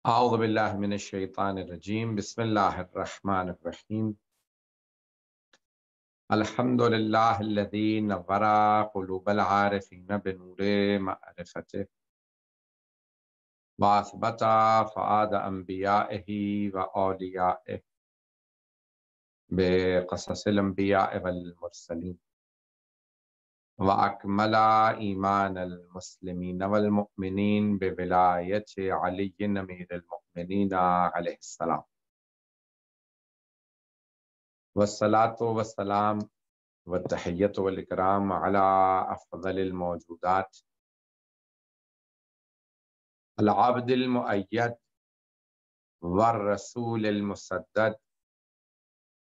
اعوذ باللہ من الشیطان الرجیم بسم اللہ الرحمن الرحیم الحمد للہ الذی نور قلوب العارفین بنور معرفته واثبت فؤاد انبیائہ واولیائہ بقصص الانبیاء والمرسلین واکمل ایمان المسلمین والمؤمنین بولایت علی امیر المؤمنین علیہ السلام والصلاة والسلام والتحیت والاکرام علی افضل الموجودات العبد المؤید والرسول المسدد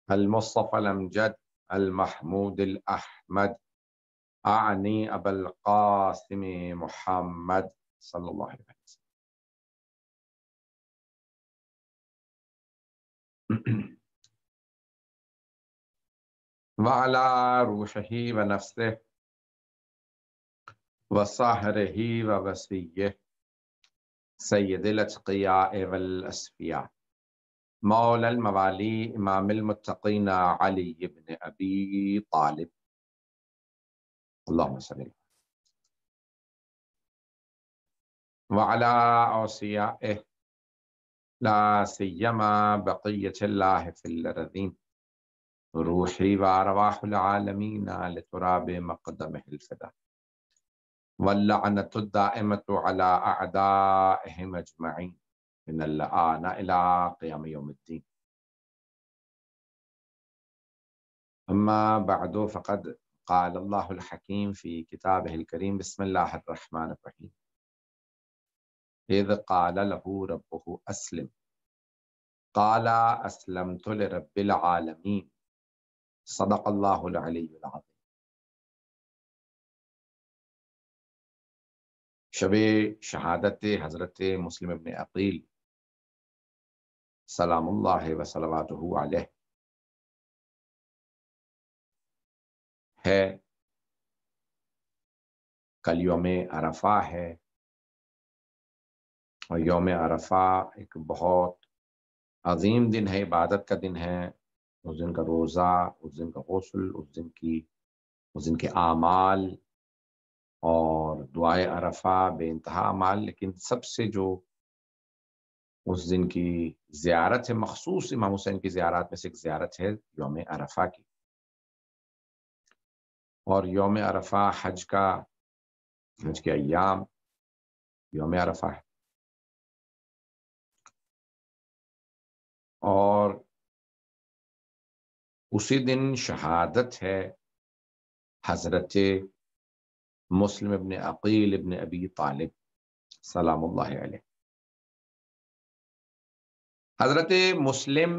المصطفى الامجد المحمود الاحمد اعنی ابا القاسم محمد صلی اللہ علیہ وسلم وعلى روحه ونفسه وصاهره ووصيه سید الاتقیاء والاسفیاء مولا الموالی امام المتقین علی بن ابی طالب اللهم صل وعلى اوصیائه لا سیما بقیة اللہ فی الارضین روحی وارواح العالمین لتراب مقدمہ الفدا واللعنة الدائمة على اعدائهم اجمعین من الآن الى قیام یوم الدین اما بعد فقد قال اللہ الحکیم فی کتابہ الکریم بسم اللہ الرحمن الرحیم اذ قال له ربه اسلم قال اسلمت لرب العالمین صدق اللہ العلی العظیم۔ شب شہادت حضرت مسلم ابن عقیل سلام اللہ وصلواتہ علیہ ہے، کل یوم عرفہ ہے، اور یوم عرفہ ایک بہت عظیم دن ہے، عبادت کا دن ہے۔ اس دن کا روزہ، اس دن کا غسل، اس دن کے اعمال اور دعائے عرفہ بے انتہا اعمال، لیکن سب سے جو اس دن کی زیارت ہے، مخصوص امام حسین کی زیارات میں سے ایک زیارت ہے یوم عرفہ کی، اور یوم عرفہ حج کے ایام یوم عرفہ ہے، اور اسی دن شہادت ہے حضرت مسلم ابن عقیل ابن ابی طالب سلام اللہ علیہ۔ حضرت مسلم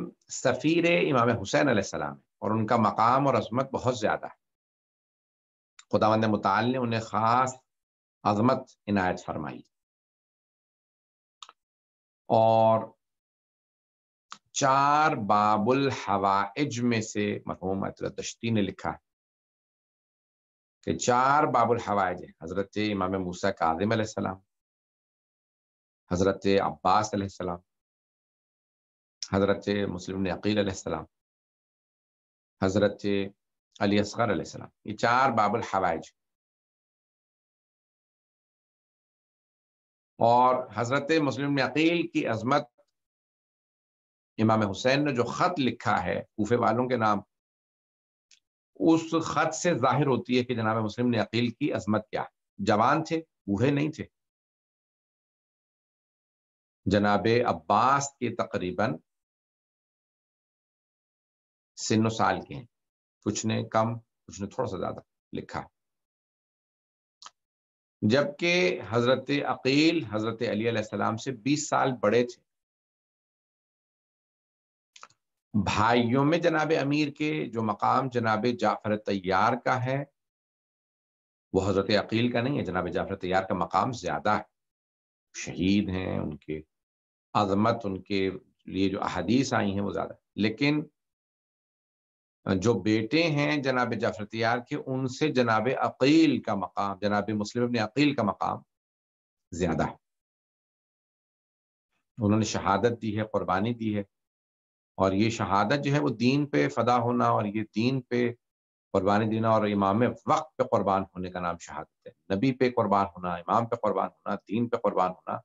سفیر امام حسین علیہ السلام ہے، اور ان کا مقام اور عظمت بہت زیادہ ہے۔ خداوند متعال نے انہیں خاص عظمت عنایت فرمائی، اور 4 باب الحوائج میں سے مرحوم عطرت دشتی نے لکھا ہے کہ 4 باب الحوائج ہیں: حضرت امام موسیٰ کاظم علیہ السلام، حضرت عباس علیہ السلام، حضرت مسلم بن عقیل علیہ السلام، حضرت علی اصغر علیہ السلام۔ یہ 4 باب الحوائج، اور حضرت مسلم بن عقیل کی عظمت امام حسین نے جو خط لکھا ہے کوفے والوں کے نام، اس خط سے ظاہر ہوتی ہے کہ جناب مسلم بن عقیل کی عظمت کیا ہے۔ جوان تھے، بوڑھے نہیں تھے، جناب عباس کے تقریباً سن و سال کے ہیں، کچھ نے کم، کچھ نے تھوڑا سا زیادہ لکھا، جبکہ حضرت عقیل حضرت علی علیہ السلام سے 20 سال بڑے تھے۔ بھائیوں میں جناب امیر کے جو مقام جناب جعفر طیار کا ہے، وہ حضرت عقیل کا نہیں ہے۔ جناب جعفر طیار کا مقام زیادہ ہے، شہید ہیں، ان کے عظمت، ان کے لیے جو احادیث آئی ہیں وہ زیادہ ہے، لیکن جو بیٹے ہیں جناب جعفر طیار کے، ان سے جناب عقیل کا مقام، جناب مسلم ابن عقیل کا مقام زیادہ ہے۔ انہوں نے شہادت دی ہے، قربانی دی ہے، اور یہ شہادت جو ہے وہ دین پہ فدا ہونا، اور یہ دین پہ قربانی دینا اور امام وقت پہ قربان ہونے کا نام شہادت ہے۔ نبی پہ قربان ہونا، امام پہ قربان ہونا، دین پہ قربان ہونا،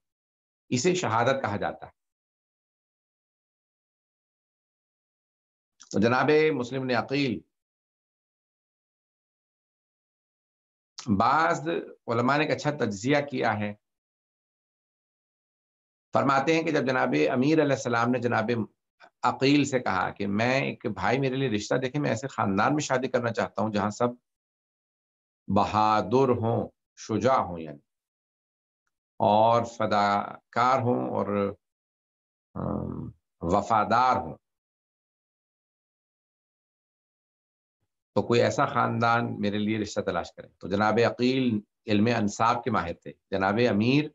اسے شہادت کہا جاتا ہے۔ تو جناب مسلم نے عقیل، بعض علماء نے ایک اچھا تجزیہ کیا ہے، فرماتے ہیں کہ جب جناب امیر علیہ السلام نے جناب عقیل سے کہا کہ میں ایک بھائی میرے لیے رشتہ دیکھیں، میں ایسے خاندان میں شادی کرنا چاہتا ہوں جہاں سب بہادر ہوں، شجاع ہوں، یعنی اور فداکار ہوں اور وفادار ہوں، تو کوئی ایسا خاندان میرے لیے رشتہ تلاش کریں۔ تو جناب عقیل علم انساب کے ماہر تھے۔ جناب امیر،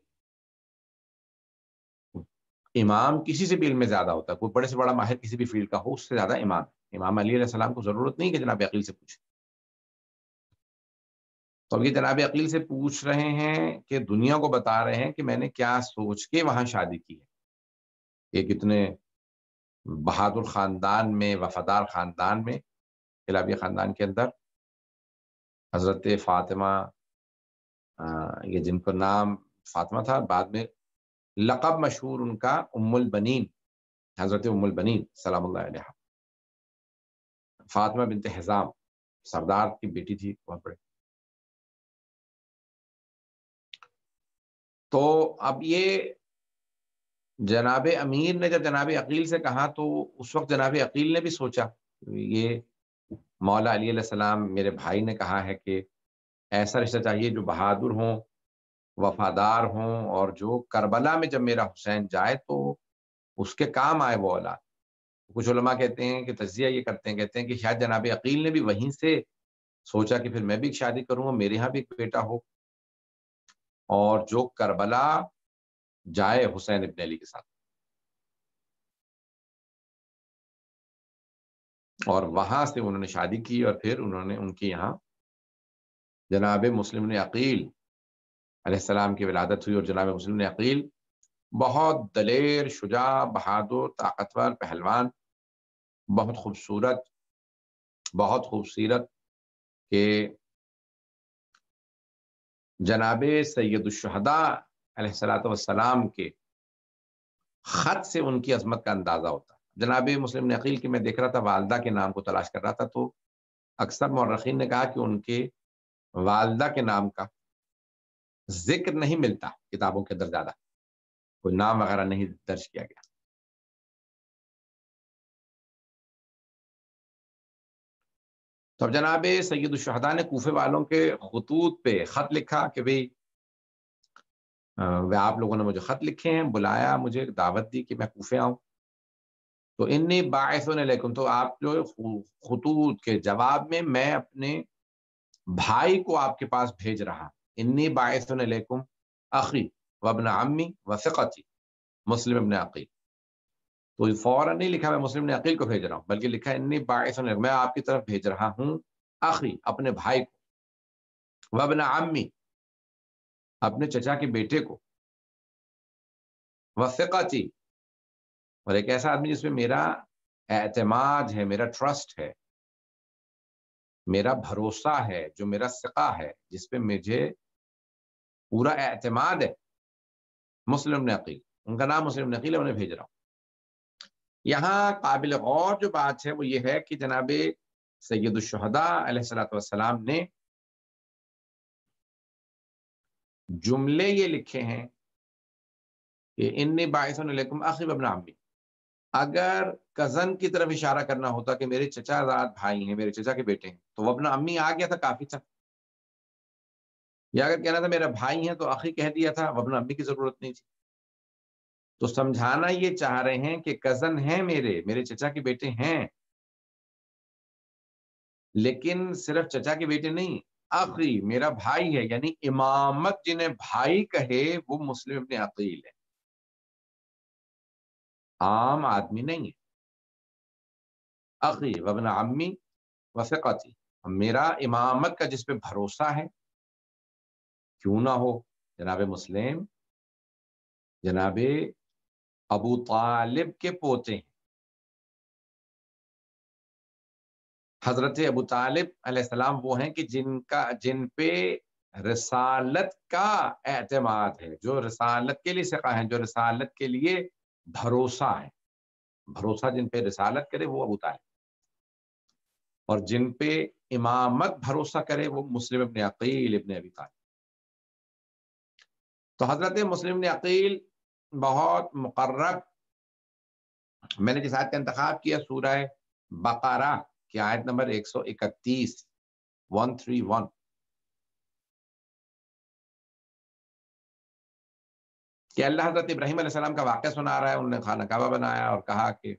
امام کسی سے بھی علم میں زیادہ ہوتا ہے، کوئی بڑے سے بڑا ماہر کسی بھی فیلڈ کا ہو، اس سے زیادہ امام علی علیہ السلام کو ضرورت نہیں کہ جناب عقیل سے پوچھیں۔ تو اب یہ جناب عقیل سے پوچھ رہے ہیں کہ دنیا کو بتا رہے ہیں کہ میں نے کیا سوچ کے وہاں شادی کی ہے، ایک اتنے بہادر خاندان میں، وفادار خاندان میں، کلابی خاندان کے اندر حضرت فاطمہ، یہ جن کا نام فاطمہ تھا، بعد میں لقب مشہور ان کا ام البنین، حضرت ام البنین سلام اللہ علیہ، فاطمہ بنت حزام، سردار کی بیٹی تھی بہت بڑے۔ تو اب یہ جناب امیر نے جب جناب عقیل سے کہا تو اس وقت جناب عقیل نے بھی سوچا، یہ مولا علی علیہ السلام میرے بھائی نے کہا ہے کہ ایسا رشتہ چاہیے جو بہادر ہوں، وفادار ہوں، اور جو کربلا میں جب میرا حسین جائے تو اس کے کام آئے وہ اولاد۔ کچھ علماء کہتے ہیں کہ تجزیہ یہ کرتے ہیں، کہتے ہیں کہ شاید جناب عقیل نے بھی وہیں سے سوچا کہ پھر میں بھی شادی کروں گا، میرے یہاں بھی ایک بیٹا ہو، اور جو کربلا جائے حسین ابن علی کے ساتھ، اور وہاں سے انہوں نے شادی کی، اور پھر انہوں نے ان کے یہاں جناب مسلم نے عقیل علیہ السلام کی ولادت ہوئی۔ اور جناب مسلم نے عقیل بہت دلیر، شجاع، بہادر، طاقتور پہلوان، بہت خوبصورت، بہت خوبصورت، کہ جناب سید الشہداء علیہ الصلوۃ والسلام کے خط سے ان کی عظمت کا اندازہ ہوتا ہے۔ جناب مسلم نے عقیل کی میں دیکھ رہا تھا، والدہ کے نام کو تلاش کر رہا تھا، تو اکثر مورخین نے کہا کہ ان کے والدہ کے نام کا ذکر نہیں ملتا کتابوں کے اندر، زیادہ کوئی نام وغیرہ نہیں درج کیا گیا۔ تو اب جناب سید الشہداء نے کوفے والوں کے خطوط پہ خط لکھا کہ بھئی آپ لوگوں نے مجھے خط لکھے ہیں، بلایا، مجھے دعوت دی کہ میں کوفے آؤں، تو انی باعث علیکم، تو آپ جو خطوط کے جواب میں میں اپنے بھائی کو آپ کے پاس بھیج رہا، انی باعث علیکم اخی وابن عمی وثقتی مسلم ابن عقیل۔ تو فوراً نہیں لکھا میں مسلم ابن عقیل کو بھیج رہا ہوں، بلکہ لکھا انی باعث علیکم، میں آپ کی طرف بھیج رہا ہوں اخی، اپنے بھائی کو، وابن عمی، اپنے چچا کے بیٹے کو، وثقتی، اور ایک ایسا آدمی جس میں میرا اعتماد ہے، میرا ٹرسٹ ہے، میرا بھروسہ ہے، جو میرا ثقہ ہے، جس پہ مجھے پورا اعتماد ہے، مسلم بن عقیل، ان کا نام مسلم بن عقیل ہے، انہیں بھیج رہا ہوں۔ یہاں قابل غور جو بات ہے وہ یہ ہے کہ جناب سید الشہداء علیہ الصلوۃ والسلام نے جملے یہ لکھے ہیں کہ انی باعث علیکم اخی وابن عمی، اگر کزن کی طرف اشارہ کرنا ہوتا کہ میرے چچا زاد بھائی ہیں، میرے چچا کے بیٹے ہیں، تو وابن عمی آ گیا تھا، کافی تھا، یا اگر کہنا تھا میرا بھائی ہیں تو اخی کہہ دیا تھا، وابن عمی کی ضرورت نہیں تھی۔ تو سمجھانا یہ چاہ رہے ہیں کہ کزن ہیں، میرے چچا کے بیٹے ہیں، لیکن صرف چچا کے بیٹے نہیں، اخی میرا بھائی ہے، یعنی امامت جنہیں بھائی کہے وہ مسلم ابن عقیل ہے، عام آدمی نہیں ہے۔ اخی وابن عمی وثقتی، میرا امامت کا جس پہ بھروسہ ہے، کیوں نہ ہو جناب مسلم، جناب ابو طالب کے پوتے ہیں. حضرت ابو طالب علیہ السلام وہ ہیں کہ جن پہ رسالت کا اعتماد ہے، جو رسالت کے لیے ثقہ ہیں، جو رسالت کے لیے بھروسہ ہے. بھروسہ جن پہ رسالت کرے وہ ابو طالب، اور جن پہ امامت بھروسہ کرے وہ مسلم ابن عقیل ابن ابی طالب. تو حضرت مسلم ابن عقیل بہت مقرب. میں نے جس آیت کا انتخاب کیا سورہ بقرہ کی آیت نمبر 131 131، کہ اللہ حضرت ابراہیم علیہ السلام کا واقعہ سنا رہا ہے. انہوں نے خانہ کعبہ بنایا اور کہا کہ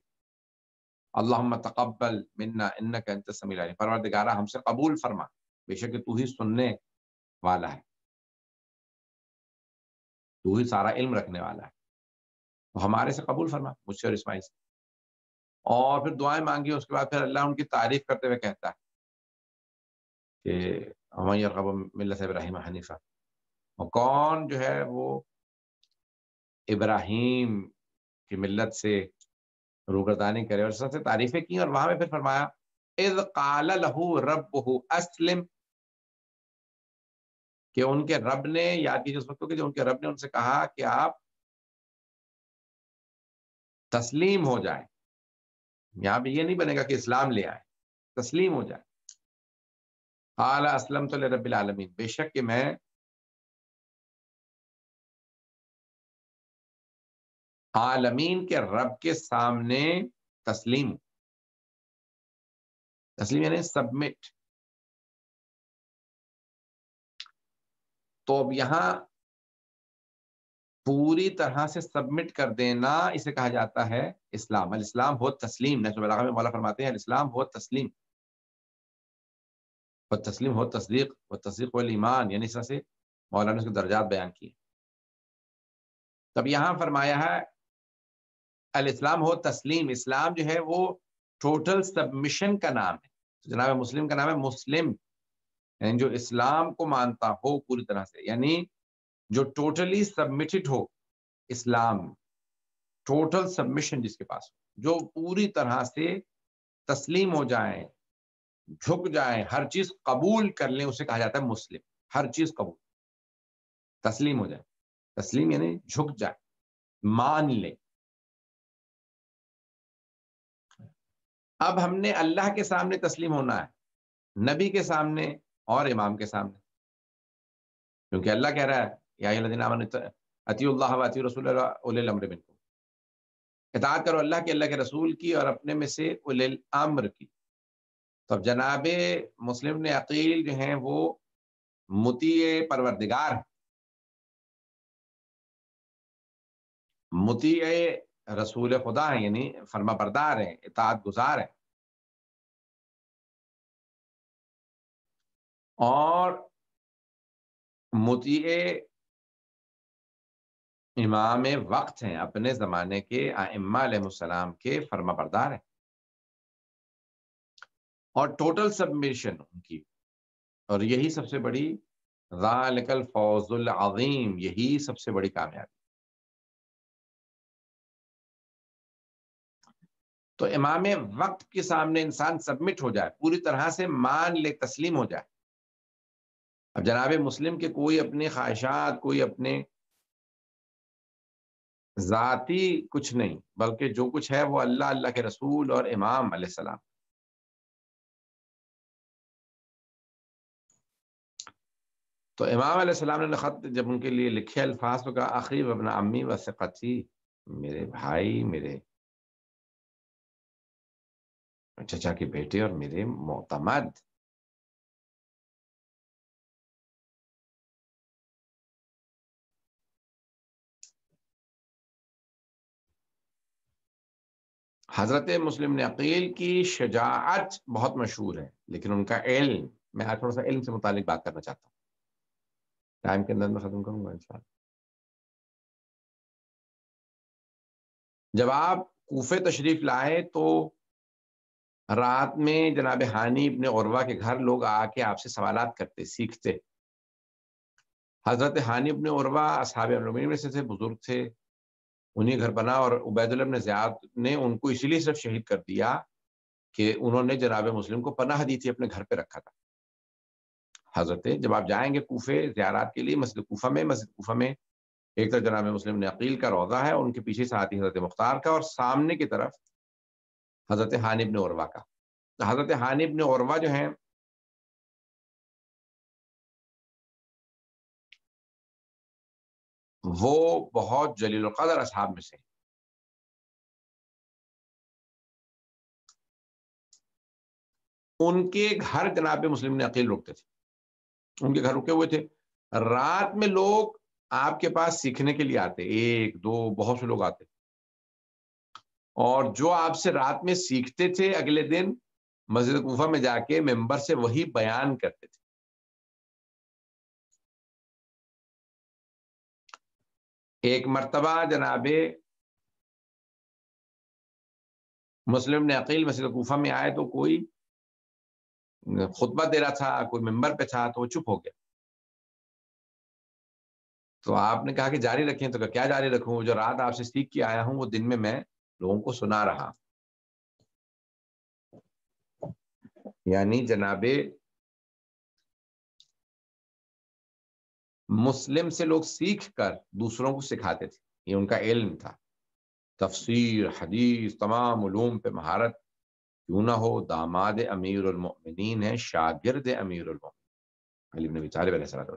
اللہم تقبل منا انک انت السمیع العلیم، پروردگارہ ہم سے قبول فرما، بے شک تو ہی سننے والا ہے، تو ہی سارا علم رکھنے والا ہے، تو ہمارے سے قبول فرما، مجھ سے اور اسماعیل سے. اور پھر دعائیں مانگی. اس کے بعد پھر اللہ ان کی تعریف کرتے ہوئے کہتا ہے کہ وَمَن يَرْغَبُ مِلَّةَ ابراہیم حنیفہ، اور کون جو ہے وہ ابراہیم کی ملت سے روگردانی کرے، اور سب سے تعریفیں کی. اور وہاں میں پھر فرمایا اذ قال له ربه اسلم، کہ ان کے رب نے، یاد کیجیے اس وقت کہ جو ان کے رب نے ان سے کہا کہ آپ تسلیم ہو جائیں. یہاں پہ یہ نہیں بنے گا کہ اسلام لے آئے، تسلیم ہو جائے. قال اسلمت لرب العالمین، بے شک کہ میں عالمین کے رب کے سامنے تسلیم. تسلیم یعنی سبمٹ. تو اب یہاں پوری طرح سے سبمٹ کر دینا اسے کہا جاتا ہے اسلام. الاسلام ہو تسلیم. نہج البلاغہ میں مولا فرماتے ہیں الاسلام ہو تسلیم، و تسلیم ہو تصدیق، و تصدیق والایمان، یعنی اس طرح سے مولانا نے اس کے درجات بیان کیے. تب یہاں فرمایا ہے الاسلام ہو تسلیم. اسلام جو ہے وہ ٹوٹل سبمیشن کا نام ہے. جناب مسلم کا نام ہے مسلم، یعنی جو اسلام کو مانتا ہو پوری طرح سے، یعنی جو ٹوٹلی سبمٹڈ ہو. اسلام ٹوٹل سبمیشن جس کے پاس ہو، جو پوری طرح سے تسلیم ہو جائیں، جھک جائیں، ہر چیز قبول کر لیں، اسے کہا جاتا ہے مسلم. ہر چیز قبول، تسلیم ہو جائے. تسلیم یعنی جھک جائے، مان لیں. اب ہم نے اللہ کے سامنے تسلیم ہونا ہے، نبی کے سامنے اور امام کے سامنے، کیونکہ اللہ کہہ رہا ہے یا ایھا الذین آمنوا اطیعوا اللہ واطیعوا الرسول واولی الامر منکم، اطاعت کرو اللہ کی، اللہ کے رسول کی، اور اپنے میں سے اولی الامر کی. تو اب جناب مسلم نے عقیل جو ہیں وہ مطیع پروردگار، مطیع رسول خدا ہیں، یعنی فرما بردار ہیں، اطاعت گزار ہیں. اور مطیع امام وقت ہیں، اپنے زمانے کے ائمہ علیہ السلام کے فرما بردار ہیں. اور ٹوٹل سبمیشن ان کی، اور یہی سب سے بڑی ذالک الفوز العظیم، یہی سب سے بڑی کامیابی. تو امام وقت کے سامنے انسان سبمٹ ہو جائے، پوری طرح سے مان لے، تسلیم ہو جائے. اب جناب مسلم کے کوئی اپنے خواہشات، کوئی اپنے ذاتی کچھ نہیں، بلکہ جو کچھ ہے وہ اللہ، اللہ کے رسول اور امام علیہ السلام. تو امام علیہ السلام نے خط جب ان کے لیے لکھے الفاظ تو کہا اخی و ابن عمی و ثقتی، میرے بھائی، میرے چچا کے بیٹے اور میرے معتمد. حضرت مسلم نے عقیل کی شجاعت بہت مشہور ہے، لیکن ان کا علم، میں آج تھوڑا سا علم سے متعلق بات کرنا چاہتا ہوں، ٹائم کے اندر میں ختم کروں گا انشاءاللہ. جب آپ کوفے تشریف لائے تو رات میں جناب ہانی ابن عروہ کے گھر لوگ آ کے آپ سے سوالات کرتے، سیکھتے. حضرت ہانی ابن عروہ اصحاب المین میں سے تھے، بزرگ تھے، انہیں گھر بنا، اور عبید اللہ بن زیاد نے ان کو اسی لیے صرف شہید کر دیا کہ انہوں نے جناب مسلم کو پناہ دی تھی، اپنے گھر پہ رکھا تھا۔ حضرت جب آپ جائیں گے کوفے زیارات کے لیے، مسجد کوفہ میں ایک طرف جناب مسلم نے عقیل کا روضہ ہے، اور ان کے پیچھے سے آتی حضرت مختار کا، اور سامنے کی طرف حضرت ہانی بن عروہ کا۔ حضرت ہانی بن عروہ جو ہیں وہ بہت جلیل القدر اصحاب میں سے ہیں۔ ان کے گھر جناب مسلم نے عقیل رکتے تھے، ان کے گھر رکے ہوئے تھے۔ رات میں لوگ آپ کے پاس سیکھنے کے لیے آتے، ایک دو بہت سے لوگ آتے، اور جو آپ سے رات میں سیکھتے تھے اگلے دن مسجد کوفہ میں جا کے ممبر سے وہی بیان کرتے تھے۔ ایک مرتبہ جناب مسلم نے عقیل مسجد کوفہ میں آئے تو کوئی خطبہ دے رہا تھا، کوئی ممبر پہ تھا، تو وہ چپ ہو گیا۔ تو آپ نے کہا کہ جاری رکھیں، تو کہا کیا جاری رکھوں، جو رات آپ سے سیکھ کے آیا ہوں وہ دن میں لوگوں کو سنا رہا۔ یعنی جناب مسلم سے لوگ سیکھ کر دوسروں کو سکھاتے تھے، یہ ان کا علم تھا۔ تفسیر، حدیث، تمام علوم پہ مہارت کیوں نہ ہو، داماد امیر المؤمنین ہے، شاگرد امیر المؤمنین علی بن ابی طالب علیہ السلام۔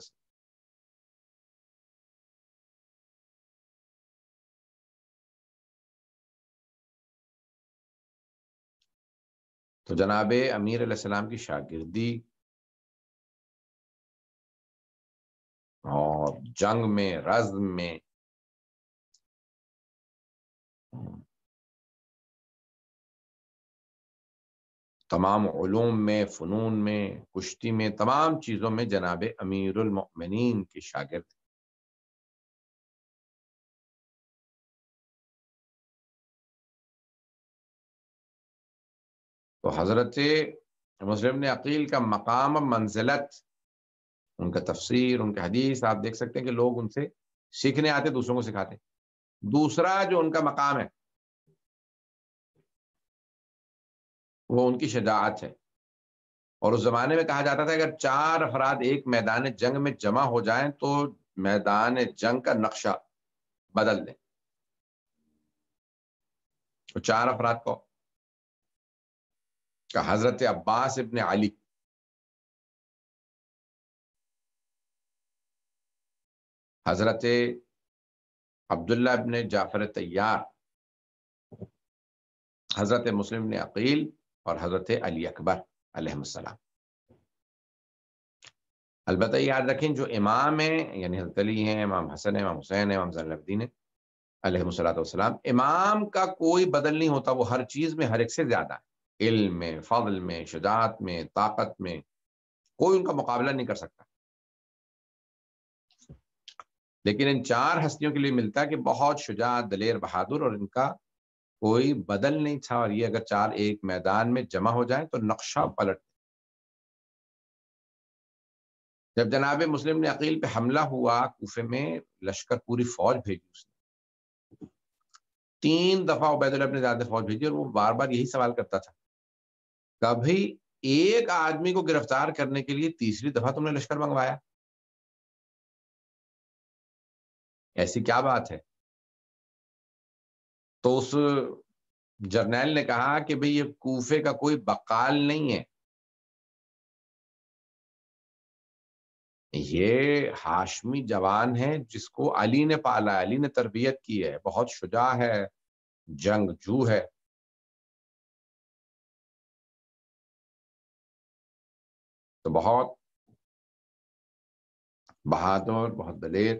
تو جناب امیر علیہ السلام کی شاگردی اور جنگ میں، رزم میں، تمام علوم میں، فنون میں، کشتی میں، تمام چیزوں میں جناب امیر المؤمنین کے شاگرد۔ تو حضرت مسلم نے عقیل کا مقام و منزلت، ان کا تفسیر، ان کا حدیث، آپ دیکھ سکتے ہیں کہ لوگ ان سے سیکھنے آتے، دوسروں کو سکھاتے۔ دوسرا جو ان کا مقام ہے وہ ان کی شجاعت ہے، اور اس زمانے میں کہا جاتا تھا اگر 4 افراد ایک میدان جنگ میں جمع ہو جائیں تو میدان جنگ کا نقشہ بدل دیں۔ تو 4 افراد کو کہ حضرت عباس ابن علی، حضرت عبداللہ ابن جعفر طیار، حضرت مسلم ابن عقیل، اور حضرت علی اکبر علیہ السلام۔ البتہ یاد رکھیں جو امام ہیں، یعنی حضرت علی ہیں، امام حسن ہیں، امام حسین ہیں، امام زین العابدین ہیں علیہ الصلوۃ والسلام، امام کا کوئی بدل نہیں ہوتا، وہ ہر چیز میں ہر ایک سے زیادہ ہے، علم میں، فضل میں، شجاعت میں، طاقت میں، کوئی ان کا مقابلہ نہیں کر سکتا۔ لیکن ان 4 ہستیوں کے لیے ملتا ہے کہ بہت شجاع، دلیر، بہادر، اور ان کا کوئی بدل نہیں تھا، اور یہ اگر 4 ایک میدان میں جمع ہو جائیں تو نقشہ پلٹ۔ جب جناب مسلم نے عقیل پہ حملہ ہوا کوفے میں، لشکر پوری فوج بھیجی اس نے، 3 دفعہ عبید اللہ ابن زیاد نے فوج بھیجی، اور وہ بار بار یہی سوال کرتا تھا، کبھی ایک آدمی کو گرفتار کرنے کے لیے تیسری دفعہ تم نے لشکر منگوایا، ایسی کیا بات ہے؟ تو اس جرنیل نے کہا کہ بھئی یہ کوفے کا کوئی بقال نہیں ہے، یہ ہاشمی جوان ہے جس کو علی نے پالا، علی نے تربیت کی ہے، بہت شجاع ہے، جنگ جو ہے۔ تو بہت بہادر، بہت دلیر،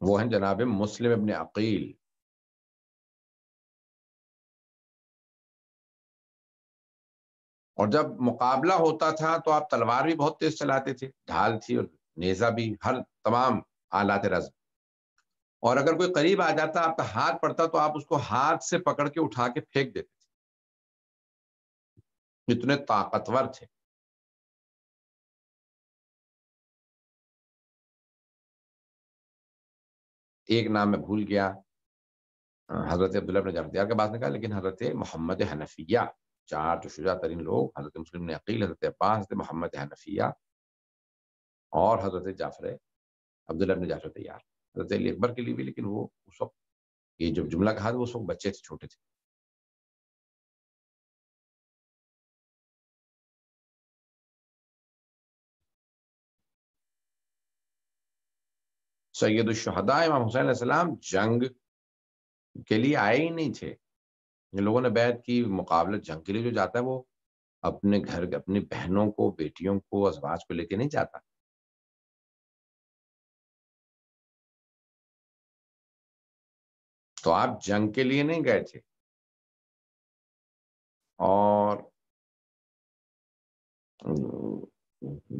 وہ ہیں جناب مسلم ابن عقیل۔ اور جب مقابلہ ہوتا تھا تو آپ تلوار بھی بہت تیز چلاتے تھے، ڈھال تھی اور نیزہ بھی، ہر تمام آلات رزم، اور اگر کوئی قریب آ جاتا، آپ کا ہاتھ پڑتا تو آپ اس کو ہاتھ سے پکڑ کے اٹھا کے پھینک دیتے تھے، اتنے طاقتور تھے۔ ایک نام میں بھول گیا، حضرت عبداللہ بن جعفر تیار کے بعد نے کہا، لیکن حضرت محمد حنفیہ، چار جو شجاع ترین لوگ، حضرت مسلم بن عقیل، حضرت عباس، حضرت محمد حنفیہ اور حضرت جعفر عبداللہ بن جعفر تیار، حضرت علی اکبر کے لیے بھی، لیکن وہ اس وقت یہ جو جملہ کہا تھا وہ اس وقت بچے تھے، چھوٹے تھے۔ سید الشہداء امام حسین علیہ السلام جنگ کے لیے آئے ہی نہیں تھے۔ جن لوگوں نے بیعت کی، مقابلہ جنگ کے لیے جو جاتا ہے وہ اپنے گھر، اپنی بہنوں کو، بیٹیوں کو، ازواج کو لے کے نہیں جاتا۔ تو آپ جنگ کے لیے نہیں گئے تھے، اور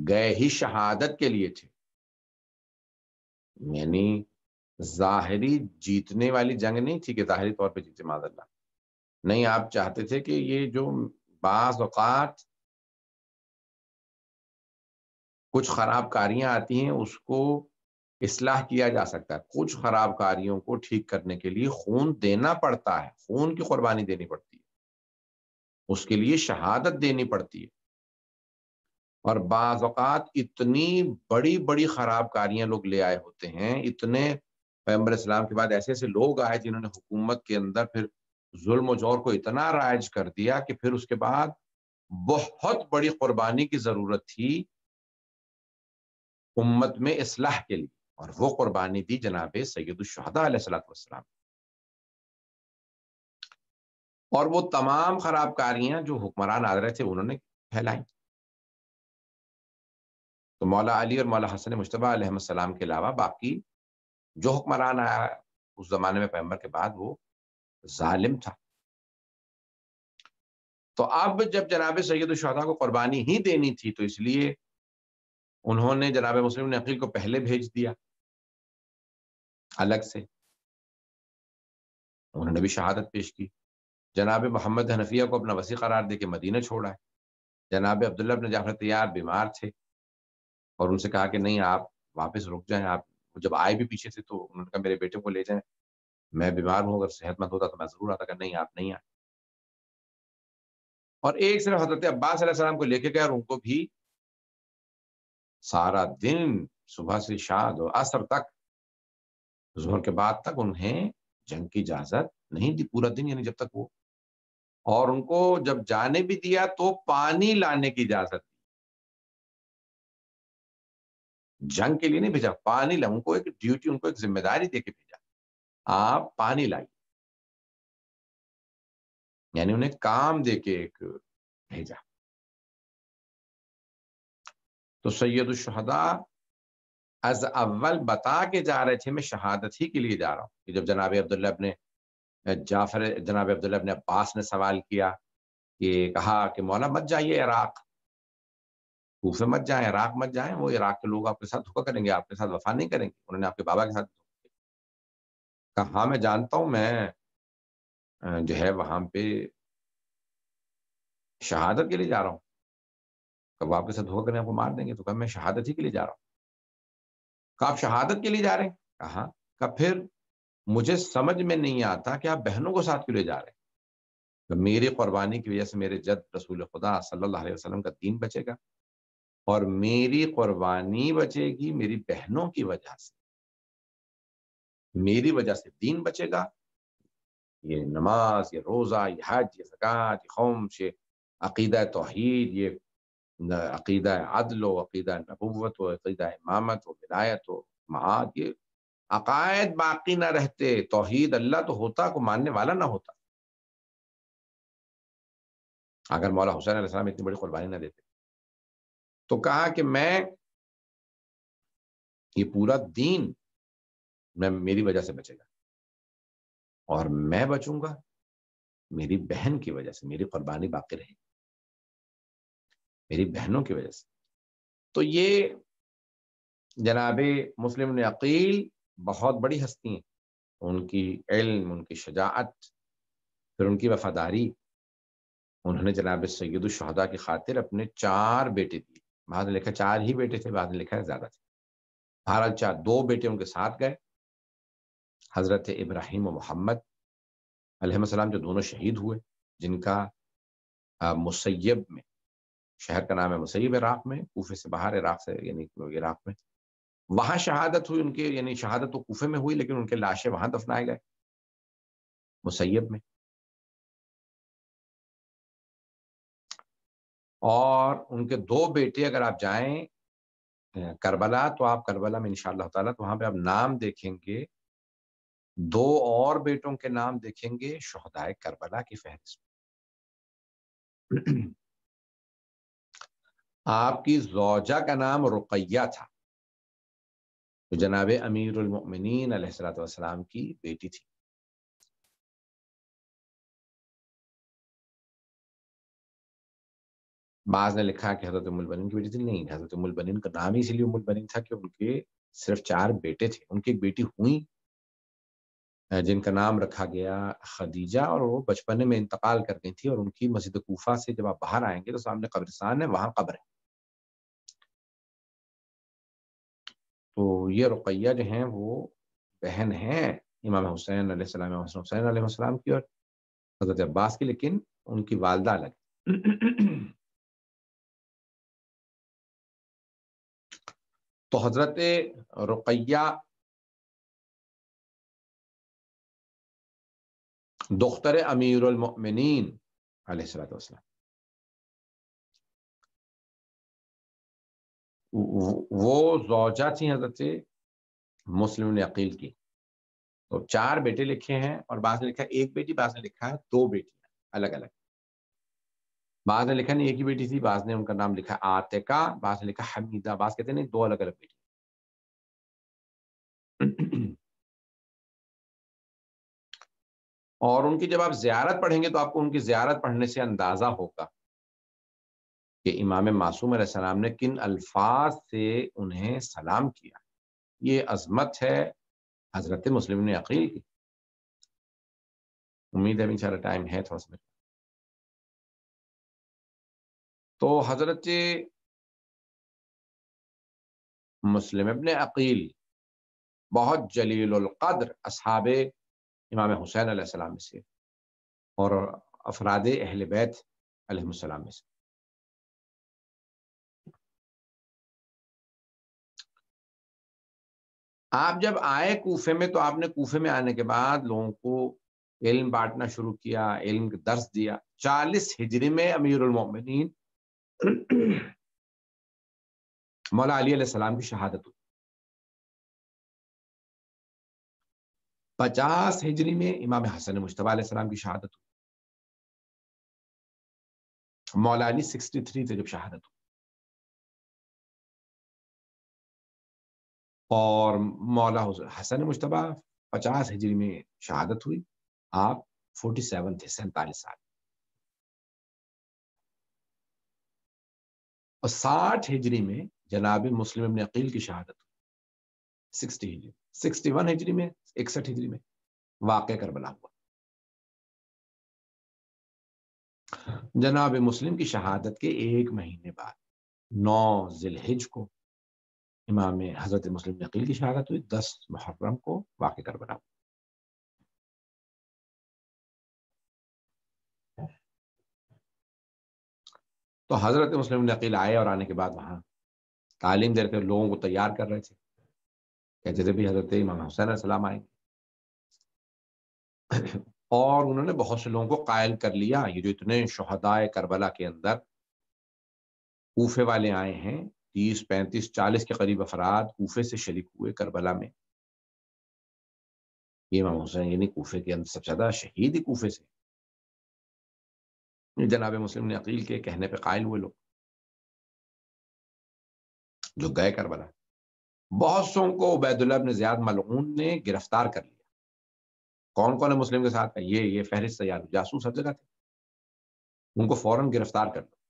گئے ہی شہادت کے لیے تھے، یعنی ظاہری جیتنے والی جنگ نہیں تھی کہ ظاہری طور پہ جیتے معاذ اللہ، نہیں، آپ چاہتے تھے کہ یہ جو بعض اوقات کچھ خراب کاریاں آتی ہیں اس کو اصلاح کیا جا سکتا ہے، کچھ خراب کاریوں کو ٹھیک کرنے کے لیے خون دینا پڑتا ہے، خون کی قربانی دینی پڑتی ہے، اس کے لیے شہادت دینی پڑتی ہے، اور بعض اوقات اتنی بڑی بڑی خراب کاریاں لوگ لے آئے ہوتے ہیں، اتنے پیغمبر اسلام کے بعد ایسے ایسے لوگ آئے جنہوں نے حکومت کے اندر پھر ظلم و جور کو اتنا رائج کر دیا کہ پھر اس کے بعد بہت بڑی قربانی کی ضرورت تھی امت میں اصلاح کے لیے، اور وہ قربانی دی جناب سید الشہداء علیہ الصلوۃ والسلام۔ اور وہ تمام خراب کاریاں جو حکمران آ رہے تھے انہوں نے پھیلائی۔ تو مولا علی اور مولا حسن مجتبیٰ علیہ السلام کے علاوہ باقی جو حکمران آیا اس زمانے میں پیغمبر کے بعد وہ ظالم تھا۔ تو اب جب جناب سید الشہداء کو قربانی ہی دینی تھی تو اس لیے انہوں نے جناب مسلم بن عقیل کو پہلے بھیج دیا الگ سے، انہوں نے بھی شہادت پیش کی۔ جناب محمد حنفیہ کو اپنا وصی قرار دے کے مدینہ چھوڑا ہے۔ جناب عبداللہ بن جعفر تیار بیمار تھے اور ان سے کہا کہ نہیں، آپ واپس رک جائیں، آپ جب آئے بھی پیچھے سے تو انہوں نے کہا میرے بیٹے کو لے جائیں، میں بیمار ہوں، اگر صحت مند ہوتا تو میں ضرور آتا، کہ نہیں آپ نہیں آئے۔ اور ایک صرف حضرت عباس علیہ السلام کو لے کے گئے، اور ان کو بھی سارا دن صبح سے شام اور عصر تک، ظہر کے بعد تک انہیں جنگ کی اجازت نہیں دی، پورا دن، یعنی جب تک وہ، اور ان کو جب جانے بھی دیا تو پانی لانے کی اجازت دی، جنگ کے لیے نہیں بھیجا، پانی لا، ان کو ایک ڈیوٹی، ان کو ایک ذمہ داری دے کے بھیجا، آپ پانی لائیے، یعنی انہیں کام دے کے ایک بھیجا۔ تو سید الشہداء از اول بتا کے جا رہے تھے میں شہادت ہی کے لیے جا رہا ہوں، کہ جب جناب عبداللہ ابن عباس نے سوال کیا، کہ کہا کہ مولا مت جائیے عراق، کوفے مت جائیں، عراق مت جائیں، وہ عراق کے لوگ آپ کے ساتھ دھوکا کریں گے، آپ کے ساتھ وفا نہیں کریں گے، انہوں نے آپ کے بابا کے ساتھ کہا ہاں میں جانتا ہوں، میں جو ہے وہاں پہ شہادت کے لیے جا رہا ہوں، کہ وہ آپ کے ساتھ دھوکا کریں، آپ کو مار دیں گے، تو کہا میں شہادت ہی کے لیے جا رہا ہوں۔ کہا آپ شہادت کے لیے جا رہے ہیں؟ کہا کہ پھر مجھے سمجھ میں نہیں آتا کہ آپ بہنوں کو ساتھ کیوں لے جا رہے ہیں؟ تو میری قربانی کی وجہ سے میرے جد رسول خدا صلی اللہ علیہ وسلم کا دین بچے گا، اور میری قربانی بچے گی میری بہنوں کی وجہ سے، میری وجہ سے دین بچے گا، یہ نماز، یہ روزہ، یہ حج، یہ زکوٰۃ، یہ خمس، یہ عقیدہ توحید، یہ عقیدہ عدل و عقیدہ نبوت و عقیدہ امامت و ولایت و معاد، یہ عقائد باقی نہ رہتے، توحید اللہ تو ہوتا، کو ماننے والا نہ ہوتا، اگر مولا حسین علیہ السلام اتنی بڑی قربانی نہ دیتے۔ تو کہا کہ میں یہ پورا دین میری وجہ سے بچے گا، اور میں بچوں گا میری بہن کی وجہ سے، میری قربانی باقی رہے گی میری بہنوں کی وجہ سے۔ تو یہ جناب مسلم بن عقیل بہت بڑی ہستی ہیں، ان کی علم، ان کی شجاعت، پھر ان کی وفاداری، انہوں نے جناب سید الشہداء کی خاطر اپنے 4 بیٹے دیے، بعد نے لکھا 4 ہی بیٹے تھے، بعد نے لکھا ہے زیادہ تھے، بہرحال 2 بیٹے ان کے ساتھ گئے، حضرت ابراہیم و محمد علیہ السلام جو دونوں شہید ہوئے، جن کا مسیب میں، شہر کا نام ہے مسیب عراق میں، کوفے سے باہر عراق سے یعنی عراق میں، وہاں شہادت ہوئی ان کے، یعنی شہادت تو کوفے میں ہوئی لیکن ان کے لاشیں وہاں دفنائے گئے مسیب میں. اور ان کے 2 بیٹے، اگر آپ جائیں کربلا تو آپ کربلا میں انشاءاللہ تعالیٰ تو وہاں پہ آپ نام دیکھیں گے، 2 اور بیٹوں کے نام دیکھیں گے شہدائے کربلا کی فہرست میں. آپ کی زوجہ کا نام رقیہ تھا، تو جناب امیر المؤمنین علیہ الصلوۃ والسلام کی بیٹی تھی. بعض نے لکھا کہ حضرت ام البنین کی بیٹی تھی، نہیں، حضرت ام البنین کا نام ہی اس لیے ام البنین تھا کہ ان کے صرف 4 بیٹے تھے. ان کی ایک بیٹی ہوئی جن کا نام رکھا گیا خدیجہ، اور وہ بچپنے میں انتقال کر گئی تھی، اور ان کی مسجد کوفہ سے جب آپ باہر آئیں گے تو سامنے قبرستان ہے، وہاں قبر ہے. تو یہ رقیہ جو ہیں وہ بہن ہیں امام حسین علیہ السلام، حسین علیہ السلام کی اور حضرت عباس کی، لیکن ان کی والدہ الگ. تو حضرت رقیہ دختر امیر المؤمنین علیہ الصلوۃ والسلام، وہ زوجہ تھیں حضرت مسلم بن عقیل کی. تو 4 بیٹے لکھے ہیں، اور بعض نے لکھا 1 بیٹی، بعض نے لکھا ہے 2 بیٹیاں الگ الگ. بعض نے لکھا نہیں 1 ہی بیٹی تھی، بعض نے ان کا نام لکھا عاتقہ، بعض نے لکھا حمیدہ، بعض کہتے ہیں نہیں 2 الگ الگ بیٹی. اور ان کی جب آپ زیارت پڑھیں گے تو آپ کو ان کی زیارت پڑھنے سے اندازہ ہوگا کہ امام معصوم علیہ السلام نے کن الفاظ سے انہیں سلام کیا. یہ عظمت ہے حضرت مسلم بن عقیل کی. امید ہے انشاءاللہ ٹائم ہے تھوڑا سا. تو حضرت مسلم ابن عقیل بہت جلیل القدر اصحاب امام حسین علیہ السلام میں سے اور افراد اہل بیت علیہ السلام میں سے. آپ جب آئے کوفے میں تو آپ نے کوفے میں آنے کے بعد لوگوں کو علم بانٹنا شروع کیا، علم کا درس دیا. 40 ہجری میں امیر المؤمنین مولا علی علیہ السلام کی شہادت ہوئی. 50 ہجری میں امام حسن مجتبیٰ علیہ السلام کی شہادت ہوئی. مولا علی 63 سے جب شہادت ہوئی، اور مولا حسن مجتبیٰ 50 ہجری میں شہادت ہوئی. آپ 47 تھے، 47 سال. اور 60 ہجری میں جناب مسلم ابن عقیل کی شہادت ہوئی. 60 ہجری، 61 ہجری میں، 61 ہجری میں واقع کربلا ہوا. جناب مسلم کی شہادت کے 1 مہینے بعد 9 ذی الحجہ کو امام حضرت مسلم بن عقیل کی شہادت ہوئی. 10 محرم کو واقع کربلا ہوا. تو حضرت مسلم بن عقیل آئے، اور آنے کے بعد وہاں تعلیم دے کر لوگوں کو تیار کر رہے تھے. کہتے تھے بھی حضرت امام حسین علیہ السلام آئے، اور انہوں نے بہت سے لوگوں کو قائل کر لیا. یہ جو اتنے شہدائے کربلا کے اندر کوفے والے آئے ہیں، 30 35 40 کے قریب افراد کوفے سے شریک ہوئے کربلا میں. یہ امام حسین یعنی کوفے کے اندر سب سے زیادہ شہید ہی کوفے سے. جناب مسلم نے عقیل کے کہنے پہ قائل ہوئے لوگ جو گئے کربلا. بہت سو کو عبید اللہ بن زیاد ملعون نے گرفتار کر لیا. کون کون ہے مسلم کے ساتھ؟ یہ فہرست تیار، جاسوس ہر جگہ تھے، ان کو فوراً گرفتار کر لیا.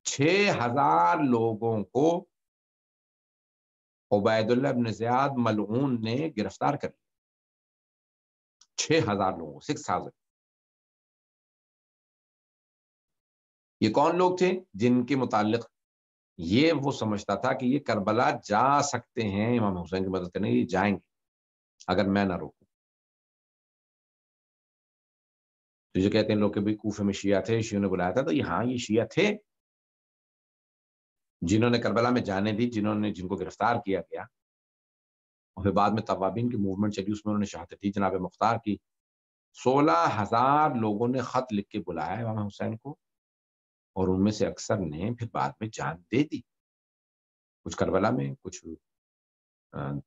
6000 لوگوں کو عبید اللہ بن زیاد ملعون نے گرفتار کر لیا. 6000 لوگوں، 6000. یہ کون لوگ تھے؟ جن کے متعلق یہ وہ سمجھتا تھا کہ یہ کربلا جا سکتے ہیں امام حسین کی مدد کرنے، یہ جائیں گے. اگر میں نہ روکوں. تو جو کہتے ہیں لوگ کہ بھائی کوفے میں شیعہ تھے، شیعوں نے بلایا تھا، تو یہاں یہ شیعہ تھے جنہوں نے کربلا میں جانیں دی، جن کو گرفتار کیا گیا، اور پھر بعد میں توابین کی موومنٹ چلی، اس میں انہوں نے شہادت دی جناب مختار کی. 16,000 لوگوں نے خط لکھ کے بلایا امام حسین کو، اور ان میں سے اکثر نے پھر بعد میں جان دے دی، کچھ کربلا میں، کچھ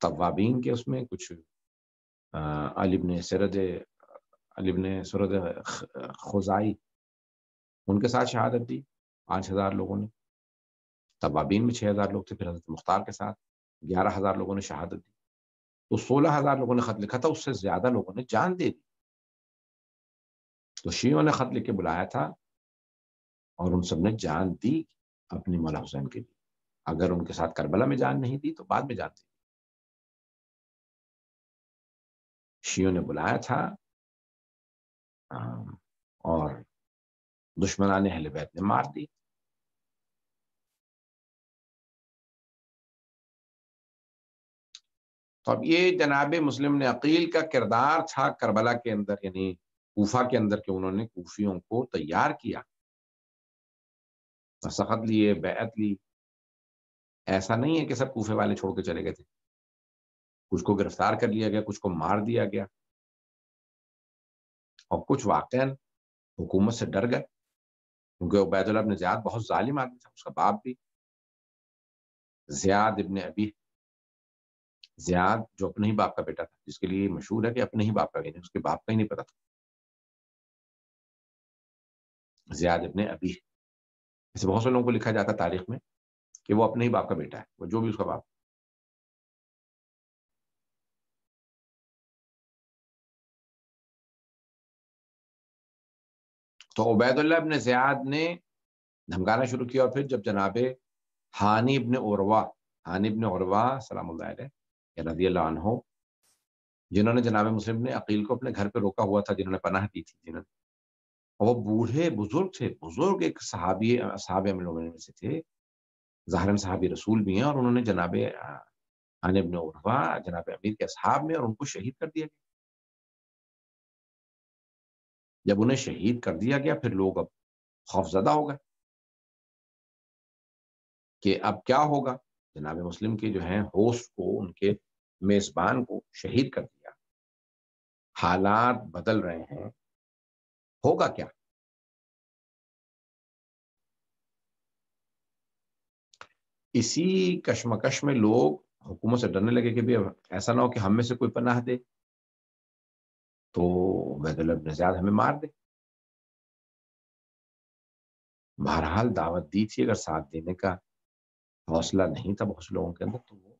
توابین کے اس میں، کچھ علی بن سرد خزائی، ان کے ساتھ شہادت دی 5,000 لوگوں نے. توابین میں 6,000 لوگ تھے، پھر حضرت مختار کے ساتھ 11,000 لوگوں نے شہادت دی. تو 16,000 لوگوں نے خط لکھا تھا، اس سے زیادہ لوگوں نے جان دے دی. تو شیعوں نے خط لکھ کے بلایا تھا اور ان سب نے جان دی اپنی مولا حسین کے لیے. اگر ان کے ساتھ کربلا میں جان نہیں دی تو بعد میں جان دی. شیعوں نے بلایا تھا اور دشمنان اہل بیت نے مار دی. تو اب یہ جناب مسلم نے عقیل کا کردار تھا کربلا کے اندر، یعنی کوفہ کے اندر، کہ انہوں نے کوفیوں کو تیار کیا، سخت لیے، بیعت لی. ایسا نہیں ہے کہ سب کوفے والے چھوڑ کے چلے گئے تھے، کچھ کو گرفتار کر لیا گیا، کچھ کو مار دیا گیا، اور کچھ واقعاً حکومت سے ڈر گئے، کیونکہ عبید اللہ بن زیاد بہت ظالم آدمی تھا. اس کا باپ بھی زیاد ابن ابی، زیاد جو اپنے ہی باپ کا بیٹا تھا، جس کے لیے مشہور ہے کہ اپنے ہی باپ کا، یعنی اس کے باپ کا ہی نہیں پتا تھا. زیاد ابن ابی، ایسے بہت سے لوگوں کو لکھا جاتا ہے تاریخ میں کہ وہ اپنے ہی باپ کا بیٹا ہے، وہ جو بھی اس کا باپ. تو عبید اللہ ابن زیاد نے دھمکانا شروع کیا، اور پھر جب جناب ہانی ابن عروہ سلام اللہ علیہ یا رضی اللہ عنہ، جنہوں نے جناب مسلم نے عقیل کو اپنے گھر پہ روکا ہوا تھا، جنہوں نے پناہ دی تھی، اور وہ بوڑھے بزرگ تھے، بزرگ ایک صحابی، اصحاب میں سے تھے، ظاہراً صحابی رسول بھی ہیں، اور انہوں نے جناب ہانی ابن عروہ جناب امیر کے اصحاب میں، اور ان کو شہید کر دیا گیا. جب انہیں شہید کر دیا گیا، پھر لوگ اب خوفزدہ ہو گئے کہ اب کیا ہوگا. جناب مسلم کے جو ہیں ہوسٹ کو، ان کے میزبان کو شہید کر دیا، حالات بدل رہے ہیں، ہوگا کیا. اسی کشمکش میں لوگ حکومت سے ڈرنے لگے کہ بھی ایسا نہ ہو کہ ہم میں سے کوئی پناہ دے تو عبید اللہ بن زیاد ہمیں مار دے. بہرحال دعوت دی تھی، اگر ساتھ دینے کا حوصلہ نہیں تھا بہت سے لوگوں کے اندر تو وہ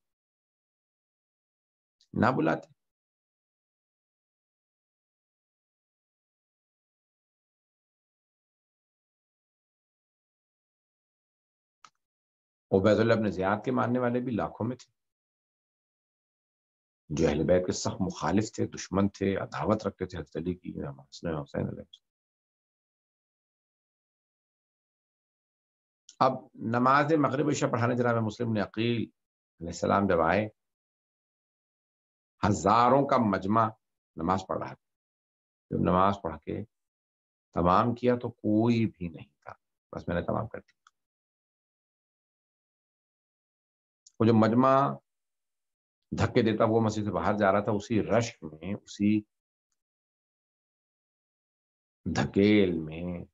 نہ بلاتے. عبید اللہ بن زیاد کے ماننے والے بھی لاکھوں میں تھے، جو اہل بیت کے سخت مخالف تھے، دشمن تھے، عداوت رکھتے تھے حضرت علی کی، حسن حسین علیہ السلام. اب نماز مغرب عشاء پڑھانے جناب مسلم نے عقیل علیہ السلام جب آئے، ہزاروں کا مجمع نماز پڑھ رہا تھا. جب نماز پڑھ کے تمام کیا تو کوئی بھی نہیں تھا، بس میں نے تمام کر دیا. وہ جو مجمع دھکے دیتا وہ مسجد سے باہر جا رہا تھا، اسی رش میں، اسی دھکیل میں